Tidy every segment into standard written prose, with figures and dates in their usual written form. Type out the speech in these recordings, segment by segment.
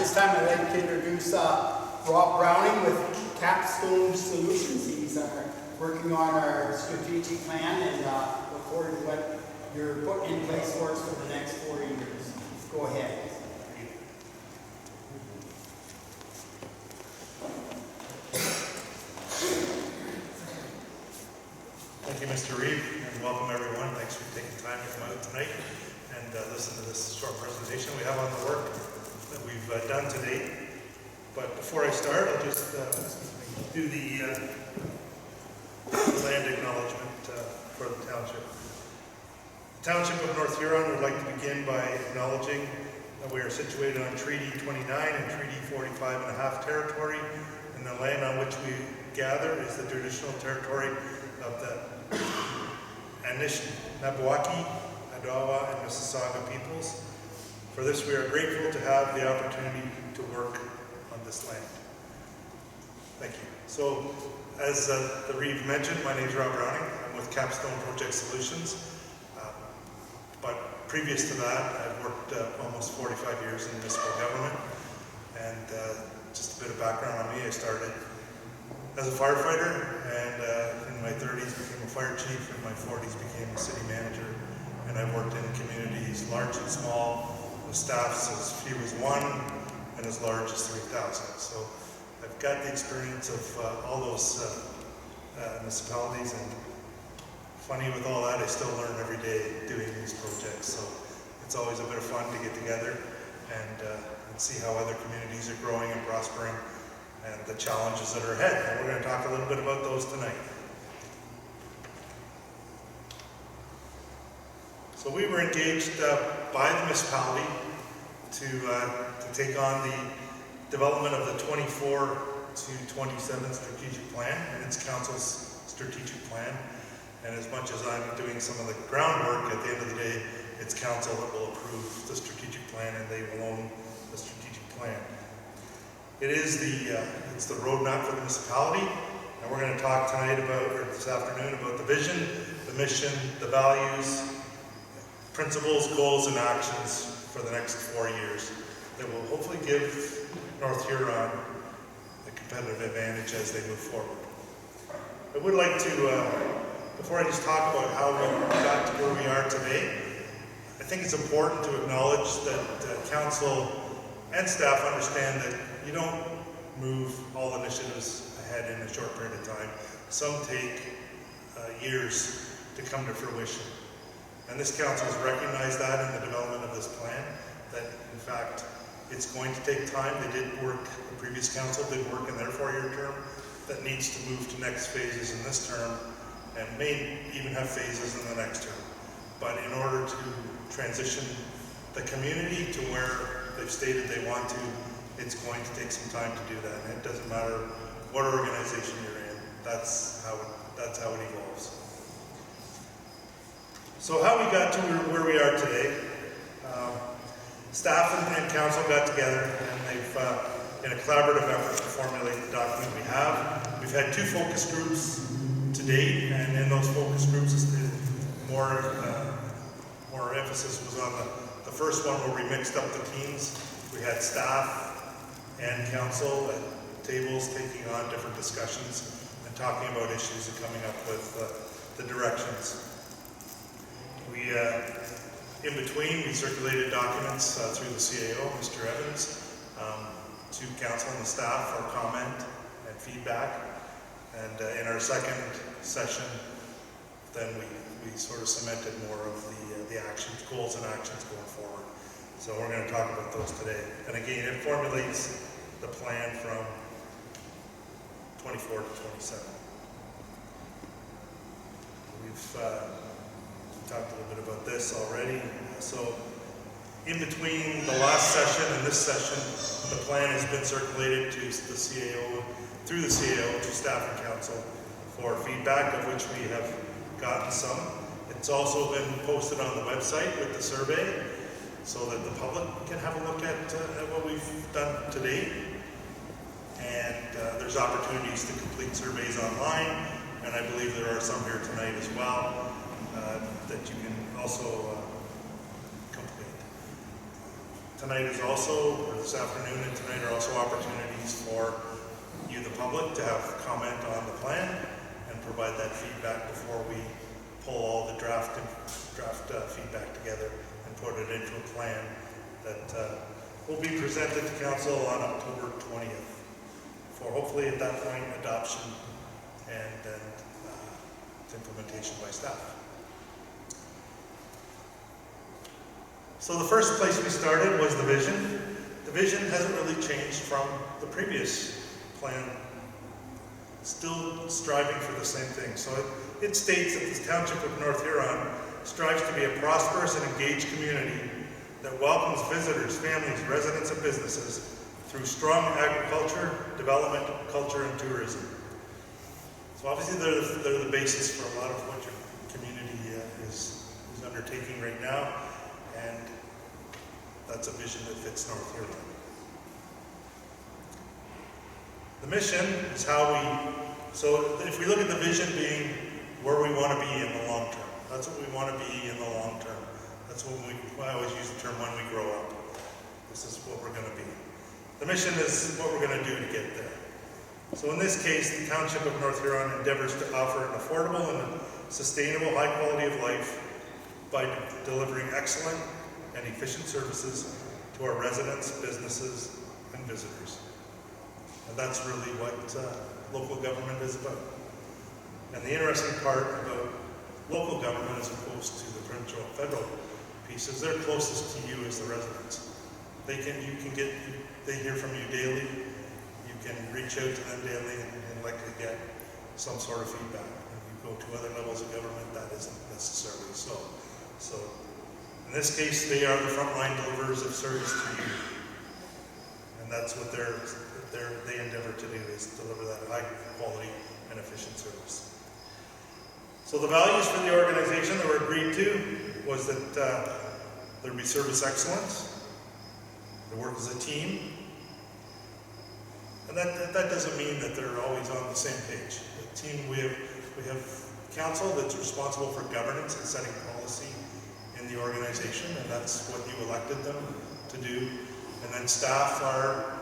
this time I'd like to introduce Rob Browning with Capstone Solutions. He's working on our strategic plan and look forward to what you're putting in place for us for the next 4 years. Go ahead. Thank you, Mr. Reeve, and welcome everyone. Thanks for taking time to come out tonight and listen to this short presentation we have on the work that we've done to date. But before I start, I'll just do the land acknowledgement for the township. The Township of North Huron would like to begin by acknowledging that we are situated on Treaty 29 and Treaty 45.5 territory, and the land on which we gather is the traditional territory of the Anishinaabe, Adawa, and Mississauga peoples. For this, we are grateful to have the opportunity to work on this land. Thank you. So, as the Reeve mentioned, my name is Rob Browning. I'm with Capstone Project Solutions. But previous to that, I've worked almost 45 years in municipal government. And just a bit of background on me, I started as a firefighter, and in my 30s became a fire chief, in my 40s became a city manager, and I've worked in communities large and small, with staffs as few as 1 and as large as 3,000. So I've got the experience of all those municipalities, and funny with all that, I still learn every day doing these projects, so it's always a bit of fun to get together and see how other communities are growing and prospering, and the challenges that are ahead. And we're going to talk a little bit about those tonight. So we were engaged by the municipality to take on the development of the 24 to 27 strategic plan and its council's strategic plan. And as much as I'm doing some of the groundwork, at the end of the day, it's council that will approve the strategic plan, and they will own the strategic plan. It is it's the roadmap for the municipality, and we're going to talk tonight about, or this afternoon, about the vision, the mission, the values, principles, goals, and actions for the next 4 years that will hopefully give North Huron a competitive advantage as they move forward. I would like to, before I just talk about how we got to where we are today, I think it's important to acknowledge that council and staff understand that you don't move all initiatives ahead in a short period of time. Some take years to come to fruition. And this council has recognized that in the development of this plan, that in fact it's going to take time. They did work, the previous council did work in their 4-year term that needs to move to next phases in this term, and may even have phases in the next term. But in order to transition the community to where they've stated they want to, it's going to take some time to do that. And it doesn't matter what organization you're in, that's how it evolves. So how we got to where we are today, staff and council got together, and they've, in a collaborative effort, to formulate the document we have. We've had 2 focus groups to date, and in those focus groups, more emphasis was on the first one where we mixed up the teams. We had staff and council at tables taking on different discussions and talking about issues and coming up with the directions. We, in between, we circulated documents through the CAO, Mr. Evans, to council and the staff for comment and feedback. And in our second session, then we sort of cemented more of the actions, goals and actions going forward. So we're going to talk about those today. And again, it formulates the plan from 24 to 27. We've talked a little bit about this already. So in between the last session and this session, the plan has been circulated to the CAO, through the CAO to staff and council for feedback, of which we have gotten some. It's also been posted on the website with the survey so that the public can have a look at what we've done to date. And there's opportunities to complete surveys online, and I believe there are some here tonight as well that you can also complete. tonight is also, or this afternoon and tonight are also opportunities for you, the public, to have comment on the plan and provide that feedback before we pull all the draft feedback together and put it into a plan that will be presented to council on October 20th for hopefully at that point adoption and then implementation by staff. So the first place we started was the vision. The vision hasn't really changed from the previous plan, still striving for the same thing. So it states that the Township of North Huron strives to be a prosperous and engaged community that welcomes visitors, families, residents, and businesses through strong agriculture, development, culture, and tourism. So obviously they're the basis for a lot of what your community is undertaking right now, and that's a vision that fits North Huron. The mission is how so if we look at the vision being where we want to be in the long term, that's what we want to be in the long term. That's what I always use the term when we grow up. This is what we're going to be. The mission is what we're going to do to get there. So in this case, the Township of North Huron endeavors to offer an affordable and sustainable high quality of life by delivering excellent and efficient services to our residents, businesses, and visitors. And that's really what local government is about. And the interesting part about local government as opposed to the provincial and federal piece is they're closest to you as the residents. They hear from you daily. You can reach out to them daily and likely get some sort of feedback. When you go to other levels of government, that isn't necessarily so. So in this case, they are the frontline deliverers of service to you. And that's what they endeavor to do, is deliver that high quality and efficient service. So the values for the organization that were agreed to was that there'd be service excellence, they work as a team, and that doesn't mean that they're always on the same page. The team, we have council that's responsible for governance and setting policy in the organization, and that's what you elected them to do. And then staff are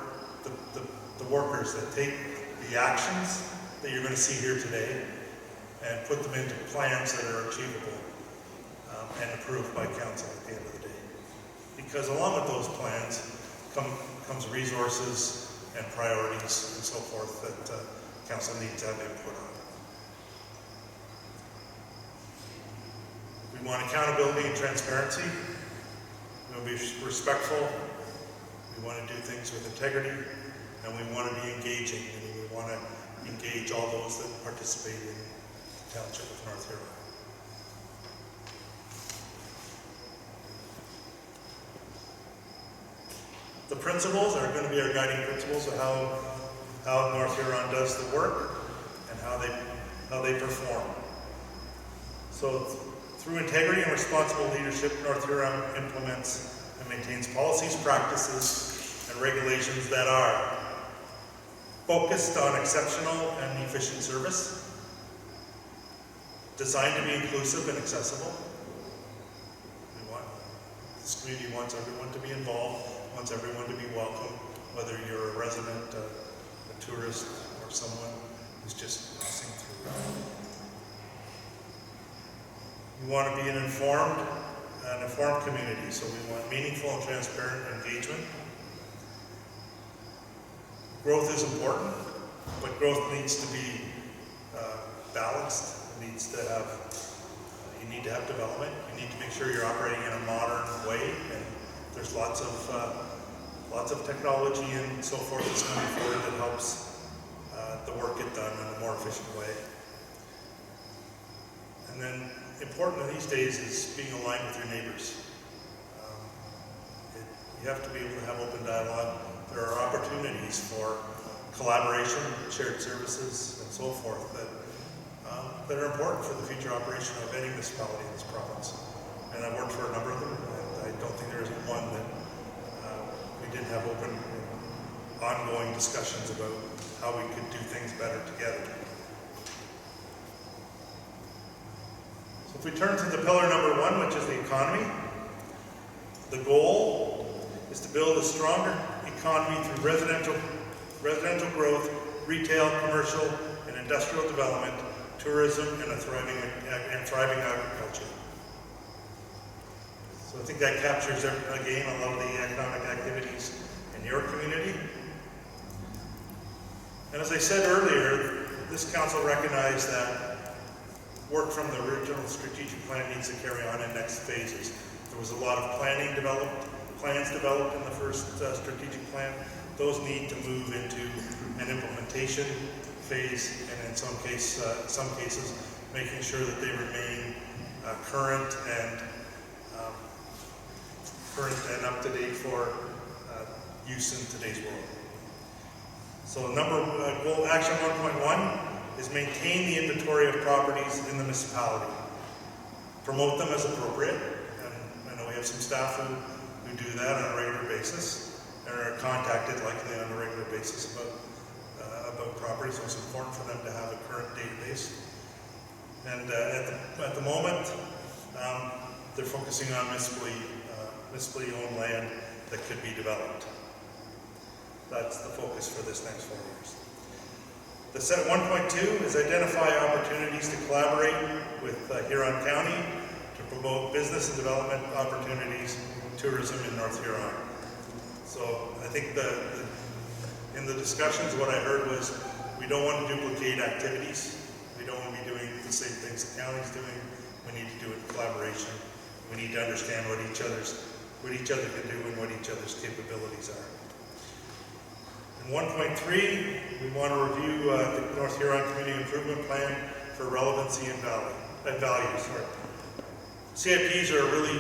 the workers that take the actions that you're going to see here today and put them into plans that are achievable and approved by council at the end of the day. Because along with those plans comes resources and priorities and so forth that council needs to have input on. We want accountability and transparency. We want to be respectful. We want to do things with integrity, and we want to be engaging, and we want to engage all those that participate in the Township of North Huron. The principles are going to be our guiding principles of how North Huron does the work and how they perform. So through integrity and responsible leadership, North Huron implements and maintains policies, practices, and regulations that are focused on exceptional and efficient service, designed to be inclusive and accessible. This community wants everyone to be involved, wants everyone to be welcome, whether you're a resident, a tourist, or someone who's just passing through. We want to be an informed community, so we want meaningful and transparent engagement. Growth is important, but growth needs to be balanced. It needs to have, you need to have development. You need to make sure you're operating in a modern way, and there's lots of technology and so forth that's coming forward that helps the work get done in a more efficient way. And then important these days is being aligned with your neighbors. You have to be able to have open dialogue. There are opportunities for collaboration, shared services, and so forth that are important for the future operation of any municipality in this province. And I've worked for a number of them, and I don't think there isn't one that we didn't have open, ongoing discussions about how we could do things better together. So if we turn to the pillar number one, which is the economy, the goal is to build a stronger economy through residential growth, retail, commercial, and industrial development, tourism, and thriving agriculture. So I think that captures, again, a lot of the economic activities in your community. And as I said earlier, this council recognized that work from the original strategic plan needs to carry on in next phases. There was a lot of plans developed in the first strategic plan. Those need to move into an implementation phase, and in some cases, making sure that they remain current and up to date for use in today's world. So goal action 1.1 is maintain the inventory of properties in the municipality. Promote them as appropriate. And I know we have some staff who do that on a regular basis and are contacted likely on a regular basis about properties. So it's important for them to have a current database. And at the moment, they're focusing on municipally owned land that could be developed. That's the focus for this next 4 years. The set 1.2 is identify opportunities to collaborate with Huron County to promote business and development opportunities, tourism in North Huron. So I think in the discussions, what I heard was we don't want to duplicate activities. We don't want to be doing the same things the county's doing. We need to do it in collaboration. We need to understand what each other can do and what each other's capabilities are. In 1.3, we want to review the North Huron Community Improvement Plan for relevancy and value. CIPs are a really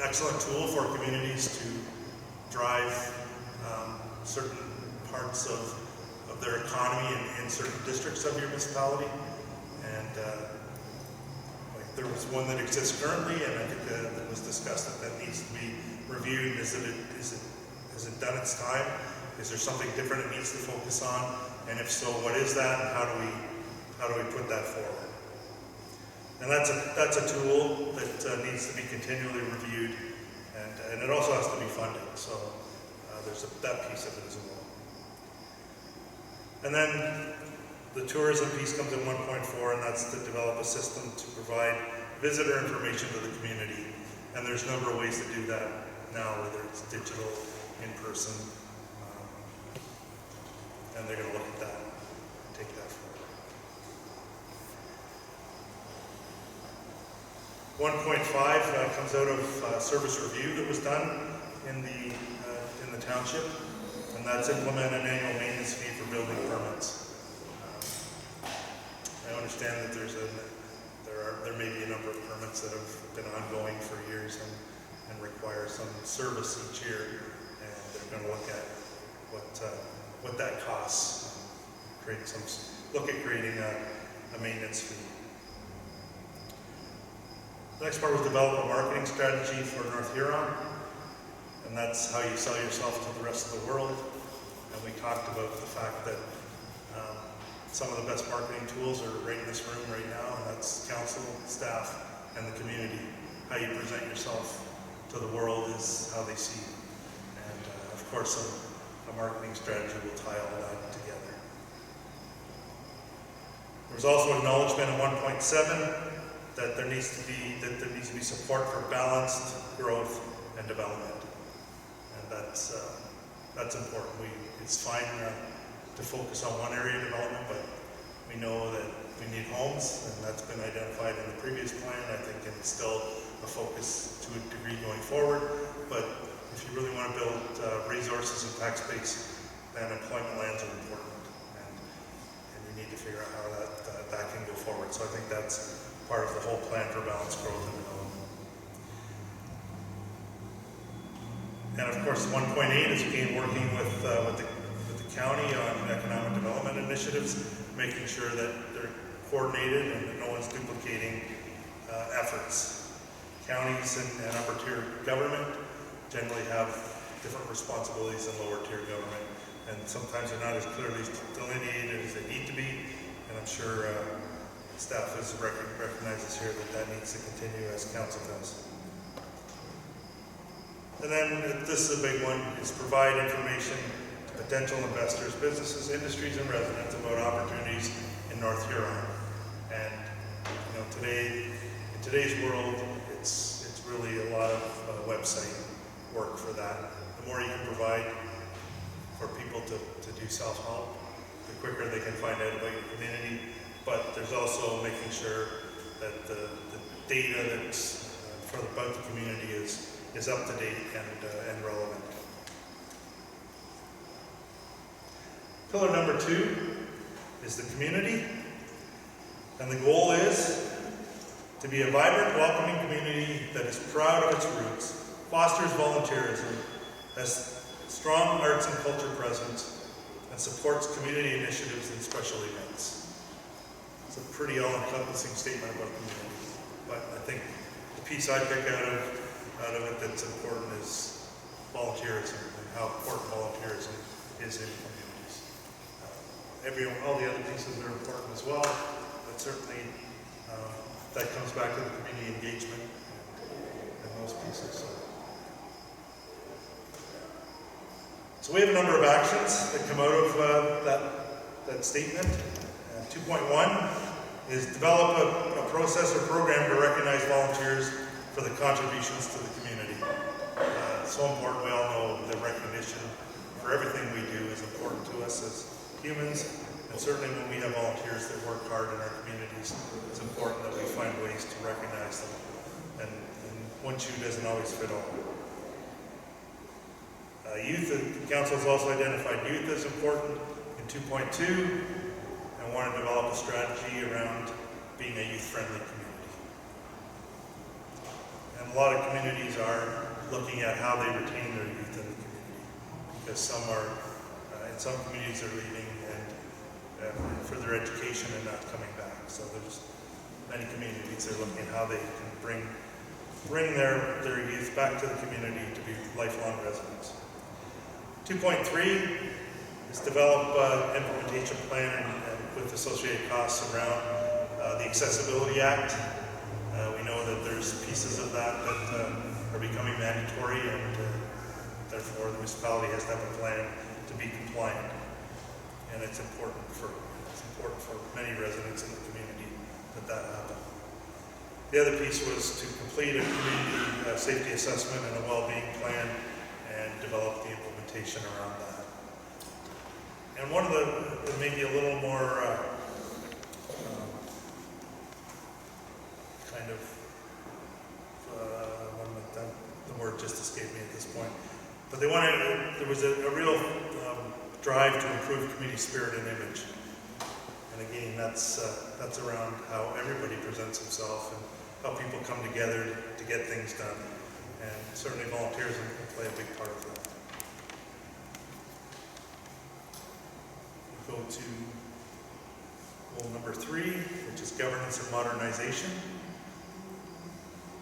excellent tool for communities to drive certain parts of their economy in certain districts of your municipality. And there was one that exists currently, and I think that was discussed that needs to be reviewed. Has it done its time? Is there something different it needs to focus on? And if so, what is that, and how do we put that forward? And that's a tool that needs to be continually reviewed, and it also has to be funded. So there's that piece of it as well. And then the tourism piece comes in 1.4, and that's to develop a system to provide visitor information to the community. And there's a number of ways to do that now, whether it's digital, in person. And they're going to look at that and take that forward. 1.5 comes out of service review that was done in the township, and that's implement an annual maintenance fee for building permits. I understand that there may be a number of permits that have been ongoing for years and require some service each year, and they're going to look at what that costs, look at creating a maintenance fee. The next part was develop a marketing strategy for North Huron, and that's how you sell yourself to the rest of the world. And we talked about the fact that some of the best marketing tools are right in this room right now, and that's council, staff, and the community. How you present yourself to the world is how they see you. And of course, a marketing strategy will tie all that together. There was also acknowledgement in 1.7 that there needs to be support for balanced growth and development, and that's important. It's fine to focus on one area of development, but we know that we need homes, and that's been identified in the previous plan. I think it's still a focus to a degree going forward, but if you really want to build resources and tax base, then employment lands are important, and you need to figure out how that can go forward. So I think that's part of the whole plan for balanced growth and development. And of course, 1.8 is again working with the county on economic development initiatives, making sure that they're coordinated and that no one's duplicating efforts. Counties and upper tier government generally have different responsibilities than lower tier government, and sometimes they're not as clearly delineated as they need to be, and I'm sure staff recognizes here that needs to continue as council does. And then this is a big one, is provide information to potential investors, businesses, industries, and residents about opportunities in North Huron. And today, in today's world, it's really a lot of website work for that. The more you can provide for people to do self-help, the quicker they can find out about your community. But there's also making sure that the data that's about the community is up to date and relevant. Pillar number 2 is the community. And the goal is to be a vibrant, welcoming community that is proud of its roots, fosters volunteerism, has strong arts and culture presence, and supports community initiatives and special events. It's a pretty all-encompassing statement about community. But I think the piece I pick out of it that's important is volunteerism and how important volunteerism is in communities. All the other pieces are important as well, but certainly that comes back to the community engagement and those pieces. So we have a number of actions that come out of that statement. 2.1 is develop a process or program to recognize volunteers for the contributions to the community. So important. We all know that recognition for everything we do is important to us as humans, and certainly when we have volunteers that work hard in our communities, it's important that we find ways to recognize them. And one shoe doesn't always fit all. Youth, the council has also identified youth as important in 2.2 and want to develop a strategy around being a youth-friendly community. And a lot of communities are looking at how they retain their youth in the community, because some are, in some communities are leaving and for their education and not coming back. So there's many communities that are looking at how they can bring their youth back to the community to be lifelong residents. 2.3 is develop an implementation plan and with associated costs around the Accessibility Act. We know that there's pieces of that are becoming mandatory, and therefore the municipality has to have a plan to be compliant. And it's important for many residents in the community that happen. The other piece was to complete a community safety assessment and a well-being plan and develop the implementation around that. And one of the maybe a little more kind of the word just escaped me at this point. But there was a real drive to improve community spirit and image. And again, that's around how everybody presents himself and how people come together to get things done. And certainly volunteerism can play a big part of that. Go to goal number 3, which is governance and modernization.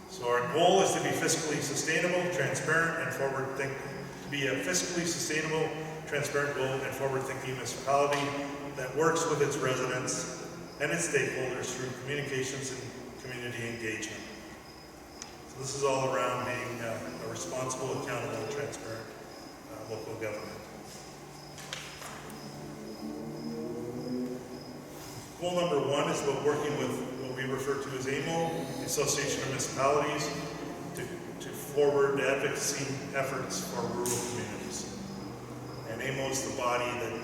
So our goal is to be fiscally sustainable, transparent, and forward-thinking. To be a fiscally sustainable, transparent, and forward-thinking municipality that works with its residents and its stakeholders through communications and community engagement. So this is all around being a responsible, accountable, and transparent local government. Goal number 1 is about working with what we refer to as AMO, the Association of Municipalities, to forward advocacy efforts for rural communities. And AMO is the body that,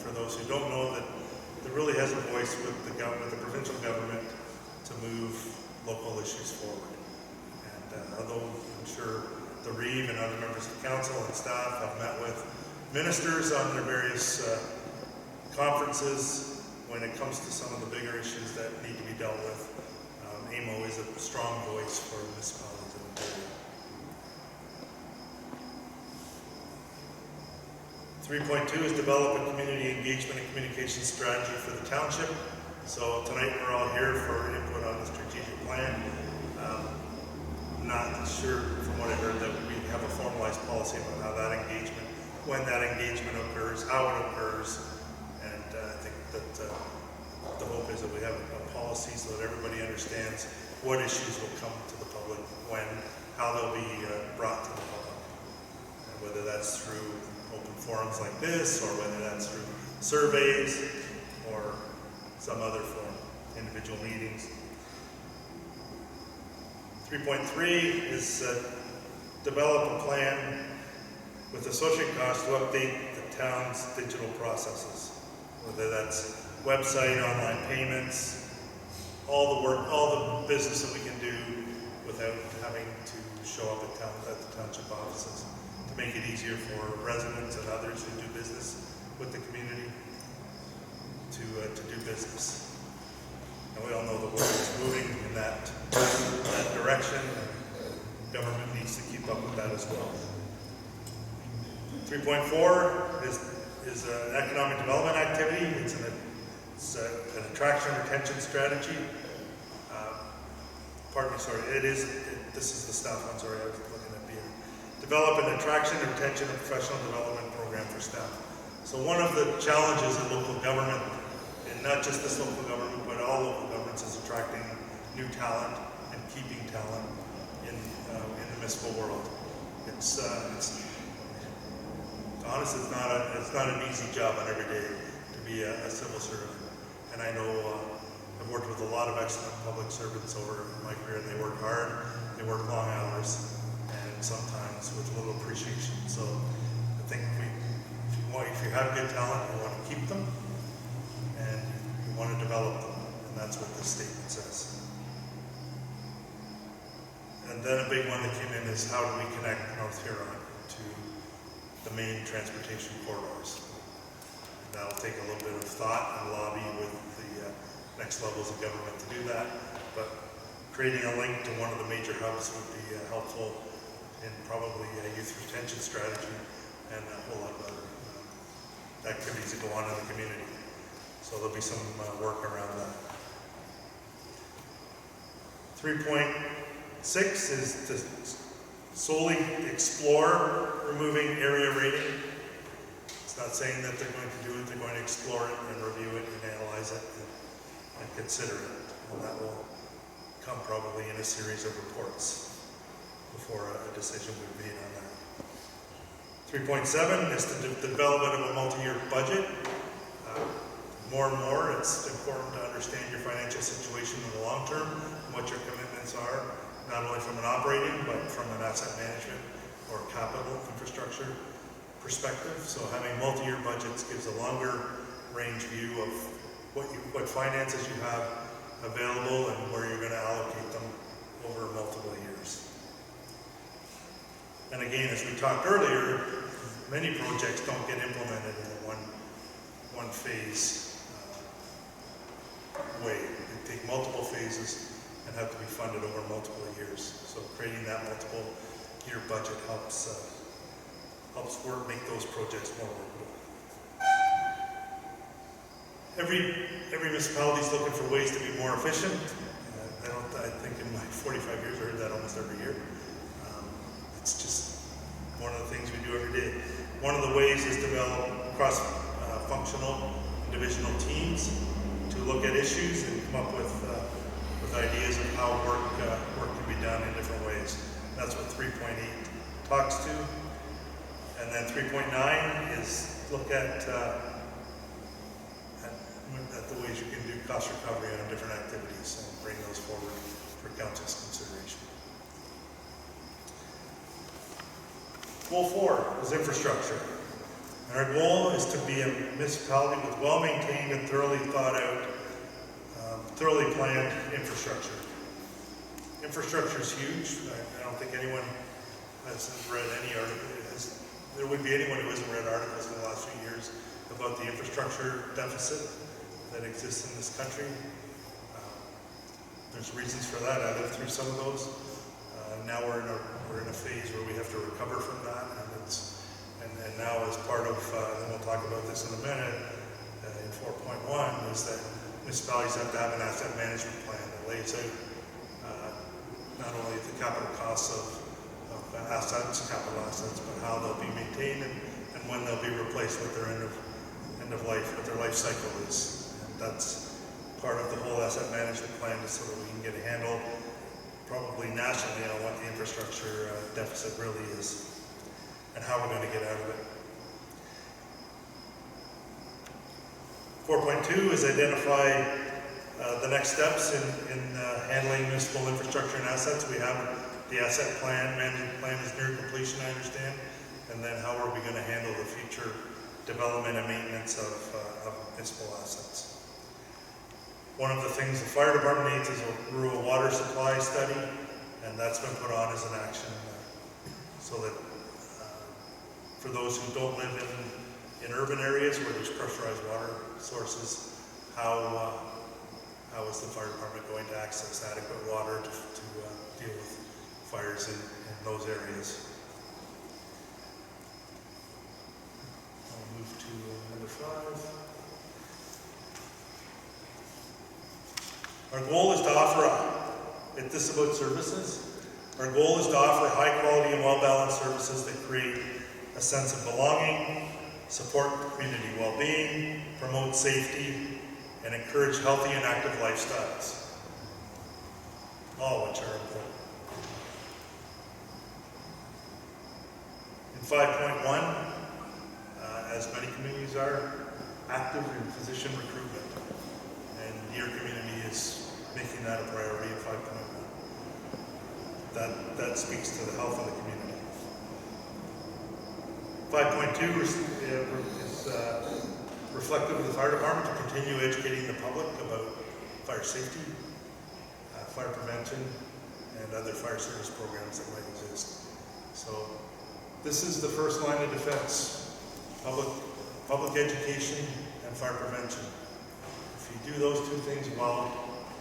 for those who don't know, that really has a voice with the provincial government to move local issues forward. And although I'm sure the Reeve and other members of council and staff have met with ministers on their various conferences, when it comes to some of the bigger issues that need to be dealt with, AMO is a strong voice for municipalities in Ontario. 3.2 is develop a community engagement and communication strategy for the township. So tonight we're all here for input on the strategic plan. I'm not sure from what I heard that we have a formalized policy about how that engagement, when that engagement occurs, how it occurs. And I think that the hope is that we have a policy so that everybody understands what issues will come to the public, when, how they'll be brought to the public. whether that's through open forums like this, or whether that's through surveys, or some other form, individual meetings. 3.3 is develop a plan with associated costs to update the town's digital processes, whether that's website, online payments, all the work, all the business that we can do without having to show up at the township offices, to make it easier for residents and others who do business with the community to do business. And we all know the world is moving in that direction. Government needs to keep up with that as well. 3.4 is an economic development activity. It's an attraction retention strategy. This is the staff one, sorry, I was looking at being. Develop an attraction, retention, and professional development program for staff. So one of the challenges in local government, and not just this local government, but all local governments, is attracting new talent and keeping talent in the municipal world. It's honestly, it's not an easy job on every day to be a civil servant. And I know I've worked with a lot of excellent public servants over my career. They work hard, they work long hours, and sometimes with little appreciation. So I think if you have good talent, you want to keep them, and you want to develop them, and that's what this statement says. And then a big one that came in is, how do we connect North Huron to the main transportation corridors? And that'll take a little bit of thought and lobby with the next levels of government to do that, but creating a link to one of the major hubs would be helpful in probably a youth retention strategy and a whole lot of other activities that go on in the community. So there'll be some work around that. 3.6 is to solely explore removing area rating. It's not saying that they're going to do it, they're going to explore it and review it and analyze it and consider it. And that will come probably in a series of reports before a decision will be made on that. 3.7 is the development of a multi-year budget. More and more, it's important to understand your financial situation in the long term and what your commitments are, not only from an operating, but from an asset management or capital infrastructure perspective. So having multi-year budgets gives a longer range view of what finances you have available and where you're going to allocate them over multiple years. And again, as we talked earlier, many projects don't get implemented in a one phase way. They take multiple phases and have to be funded over multiple years. So creating that multiple year budget helps make those projects more workable. Every municipality is looking for ways to be more efficient. I think in my 45 years I heard that almost every year. It's just one of the things we do every day. One of the ways is develop cross-functional divisional teams to look at issues and come up with ideas of how work can be done in different ways. That's what 3.8 talks to. And then 3.9 is look at the ways you can do cost recovery on different activities and bring those forward for council's consideration. Goal 4 is infrastructure. And our goal is to be a municipality with well-maintained and thoroughly thought out, thoroughly planned infrastructure. Infrastructure is huge. I don't think anyone has read any article. There would be anyone who hasn't read articles in the last few years about the infrastructure deficit that exists in this country. There's reasons for that. I lived through some of those. Now we're in a phase where we have to recover from that, and now as part of, and we'll talk about this in a minute, in 4.1, is that municipalities have to have an asset management plan that lays out not only the capital costs of assets, capital assets, but how they'll be maintained and when they'll be replaced with their end of life, what their life cycle is. And that's part of the whole asset management plan, so that we can get a handle, probably nationally, on what the infrastructure deficit really is. and how we're going to get out of it. 4.2 is identify the next steps in handling municipal infrastructure and assets. We have the asset plan, management plan is near completion, I understand, and then how are we going to handle the future development and maintenance of municipal assets. One of the things the fire department needs is a rural water supply study, and that's been put on as an action so that for those who don't live in urban areas where there's pressurized water sources, how is the fire department going to access adequate water to deal with fires in those areas. I'll move to number 5. Our goal is to offer, this is about services, our goal is to offer high quality and well-balanced services that create a sense of belonging, support community well-being, promote safety, and encourage healthy and active lifestyles, all which are important. In 5.1, as many communities are, active in physician recruitment, and your community is making that a priority in 5.1. That speaks to the health of the community. 5.2 is reflective of the fire department to continue educating the public about fire safety, fire prevention, and other fire service programs that might exist. So this is the first line of defense, public education and fire prevention. If you do those two things well,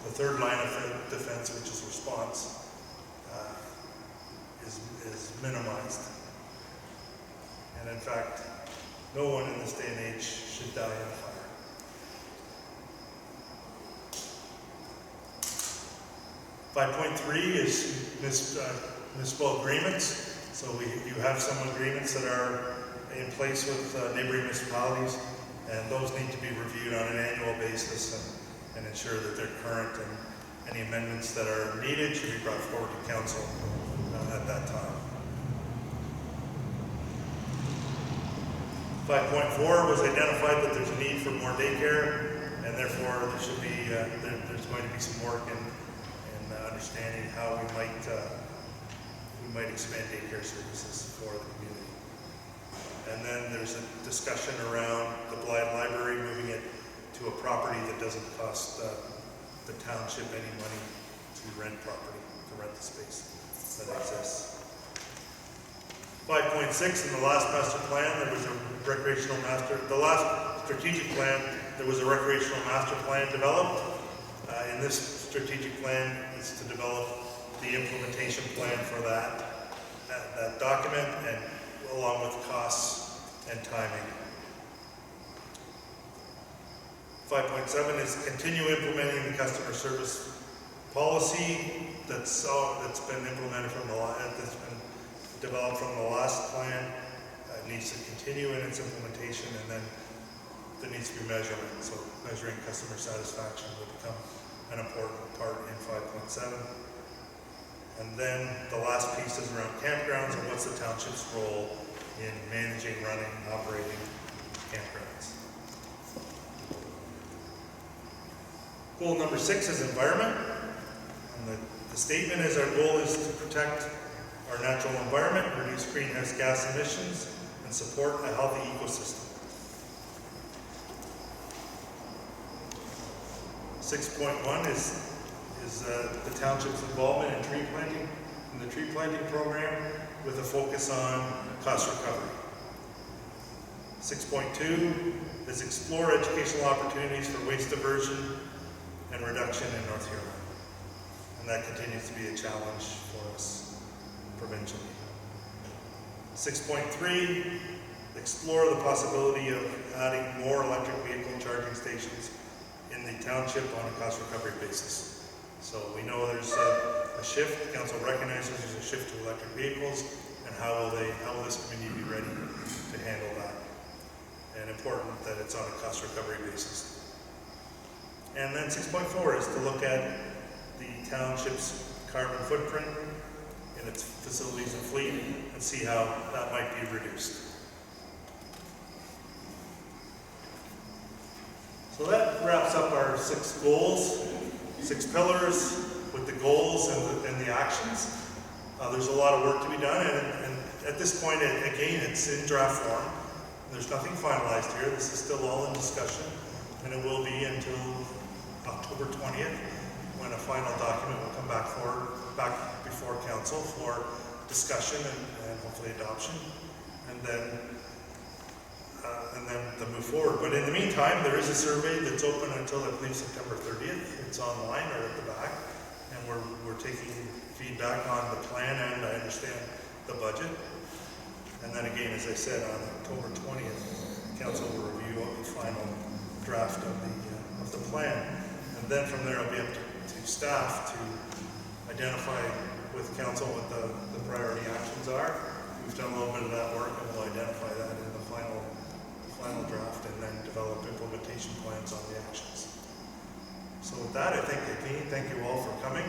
the third line of defense, which is response, is minimized. And in fact, no one in this day and age should die in a fire. 5.3 is municipal agreements. So you have some agreements that are in place with neighboring municipalities, and those need to be reviewed on an annual basis and ensure that they're current, and any amendments that are needed should be brought forward to council at that time. 5.4 was identified that there's a need for more daycare, and therefore there should be there's going to be some work in understanding how we might expand daycare services for the community. And then there's a discussion around the Blythe Library, moving it to a property that doesn't cost the township any money to rent property, to rent the space that exists. 5.6, in the last master plan, there was a the last strategic plan, there was a recreational master plan developed. In this strategic plan is to develop the implementation plan for that document, and along with costs and timing. 5.7 is continue implementing the customer service policy that's been implemented that's been developed from the last plan. It needs to continue in its implementation, and then there needs to be measurement. So measuring customer satisfaction will become an important part in 5.7. And then the last piece is around campgrounds and what's the township's role in managing, running, operating campgrounds. Goal number 6 is environment. And the statement is our goal is to protect our natural environment, reduce greenhouse gas emissions, and support a healthy ecosystem. 6.1 is the township's involvement in tree planting, in the tree planting program, with a focus on cost recovery. 6.2 is explore educational opportunities for waste diversion and reduction in North Huron. And that continues to be a challenge for us provincially. 6.3, explore the possibility of adding more electric vehicle charging stations in the township on a cost recovery basis. So we know there's a shift, the council recognizes there's a shift to electric vehicles, and how will this community be ready to handle that? And important that it's on a cost recovery basis. And then 6.4 is to look at the township's carbon footprint in its facilities and fleet and see how that might be reduced. So that wraps up our 6 goals, 6 pillars with the goals and the actions. There's a lot of work to be done, and at this point, again, it's in draft form. There's nothing finalized here. This is still all in discussion, and it will be until October 20th, when a final document will come back before council for discussion and hopefully adoption, and then to move forward. But in the meantime, there is a survey that's open until I believe September 30th. It's online or at the back, and we're taking feedback on the plan and I understand the budget. And then again, as I said, on October 20th, council will review the final draft of the plan. And then from there, it'll be up to staff to identify with council what the priority actions are. We've done a little bit of that work, and we'll identify that in the final draft, and then develop implementation plans on the actions. So with that, I think, again, thank you all for coming.